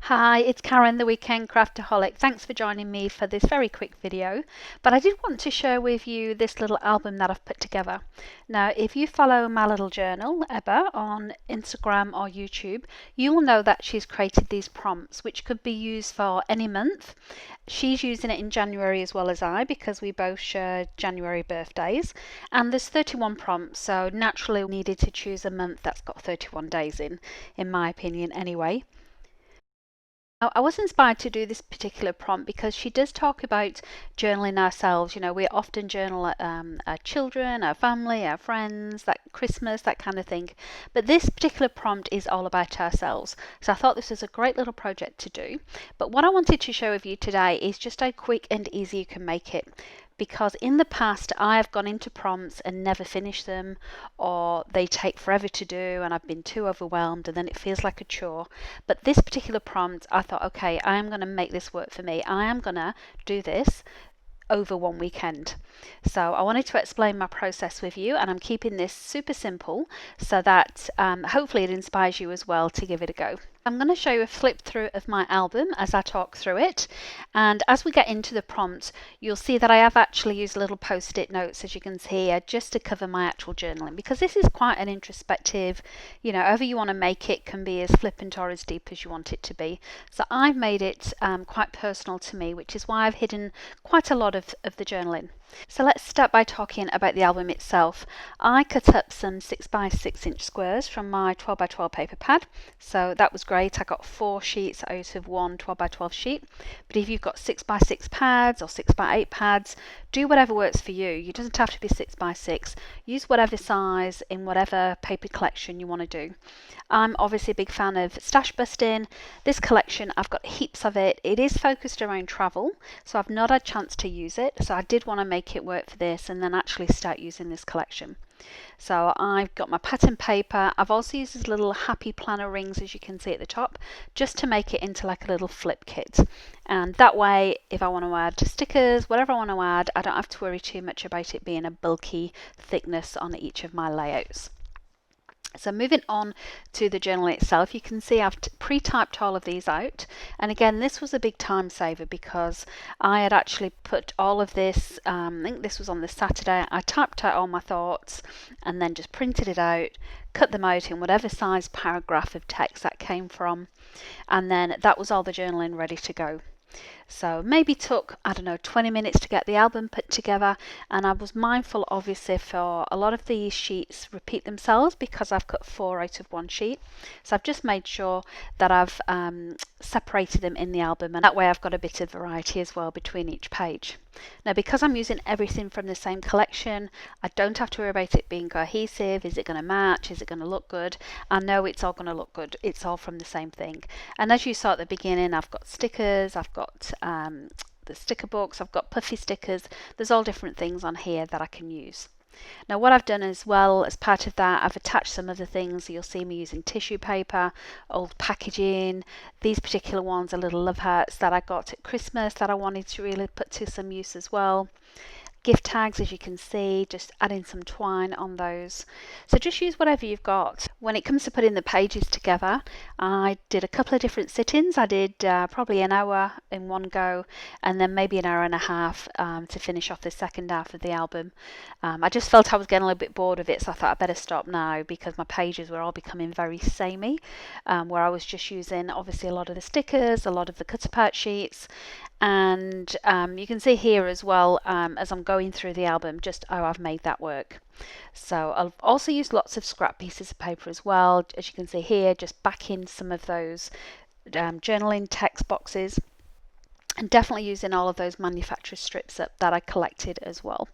Hi, it's Karen, the Weekend Craftaholic. Thanks for joining me for this very quick video. But I did want to share with you this little album that I've put together. Now, if you follow my little journal, Ebba, on Instagram or YouTube, you will know that she's created these prompts, which could be used for any month. She's using it in January as well as I, because we both share January birthdays. And there's 31 prompts, so naturally we needed to choose a month that's got 31 days in my opinion anyway. I was inspired to do this particular prompt because she does talk about journaling ourselves. You know, we often journal our children, our family, our friends, that Christmas, that kind of thing. But this particular prompt is all about ourselves. So I thought this was a great little project to do. But what I wanted to share with you today is just how quick and easy you can make it, because in the past I have gone into prompts and never finished them, or they take forever to do and I've been too overwhelmed and then it feels like a chore. But this particular prompt, I thought, okay, I am going to make this work for me. I am going to do this over one weekend. So I wanted to explain my process with you, and I'm keeping this super simple so that hopefully it inspires you as well to give it a go. I'm going to show you a flip through of my album as I talk through it, and as we get into the prompts you'll see that I have actually used little post-it notes, as you can see here, just to cover my actual journaling, because this is quite an introspective, you know, however you want to make it can be as flippant or as deep as you want it to be. So I've made it quite personal to me, which is why I've hidden quite a lot of the journaling. So let's start by talking about the album itself. I cut up some 6x6 inch squares from my 12x12 paper pad, so that was great. I got 4 sheets out of one 12x12 sheet, but if you've got 6x6 pads or 6x8 pads, do whatever works for you. It doesn't have to be 6x6. Use whatever size in whatever paper collection you want to do. I'm obviously a big fan of stash busting. This collection, I've got heaps of it. It is focused around travel, so I've not had a chance to use it, so I did want to make it work for this and then actually start using this collection. So I've got my pattern paper. I've also used these little happy planner rings, as you can see at the top, just to make it into like a little flip kit. And that way, if I want to add stickers, whatever I want to add, I don't have to worry too much about it being a bulky thickness on each of my layouts. So moving on to the journal itself, you can see I've pre-typed all of these out, and again this was a big time saver because I had actually put all of this, I think this was on the Saturday, I typed out all my thoughts and then just printed it out, cut them out in whatever size paragraph of text that came from, and then that was all the journaling ready to go. So maybe took, I don't know, 20 minutes to get the album put together, and I was mindful obviously for a lot of these sheets repeat themselves because I've cut 4 out of one sheet. So I've just made sure that I've separated them in the album, and that way I've got a bit of variety as well between each page. Now because I'm using everything from the same collection, I don't have to worry about it being cohesive. Is it going to match? Is it going to look good? I know it's all going to look good. It's all from the same thing. And as you saw at the beginning, I've got stickers, I've got the sticker books, I've got puffy stickers. There's all different things on here that I can use. Now what I've done as well as part of that, I've attached some of the things. You'll see me using tissue paper, old packaging. These particular ones are little love hearts that I got at Christmas that I wanted to really put to some use as well. Gift tags, as you can see, just adding some twine on those. So just use whatever you've got. When it comes to putting the pages together, I did a couple of different sit-ins. I did probably an hour in one go, and then maybe an hour and a half to finish off the second half of the album. I just felt I was getting a little bit bored of it, so I thought I'd better stop now because my pages were all becoming very samey, where I was just using obviously a lot of the stickers, a lot of the cut apart sheets, and you can see here as well, as I'm going through the album, just how I've made that work. So I've also used lots of scrap pieces of paper as well, as you can see here, just back in some of those journaling text boxes, and definitely using all of those manufacturer strips that I collected as well.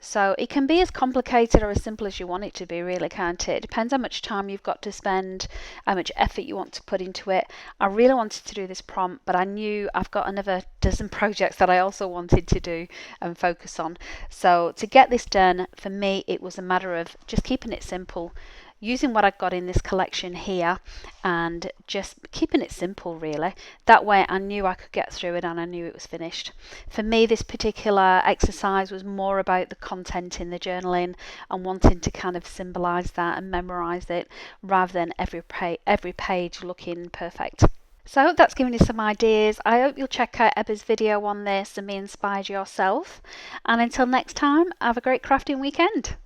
So it can be as complicated or as simple as you want it to be, really, can't it? It depends how much time you've got to spend, how much effort you want to put into it. I really wanted to do this prompt, but I knew I've got another dozen projects that I also wanted to do and focus on. So to get this done, for me, it was a matter of just keeping it simple, using what I've got in this collection here, and just keeping it simple really. That way I knew I could get through it and I knew it was finished. For me, this particular exercise was more about the content in the journaling and wanting to kind of symbolize that and memorize it rather than every page looking perfect. So I hope that's given you some ideas. I hope you'll check out Ebba's video on this and be inspired yourself. And until next time, have a great crafting weekend.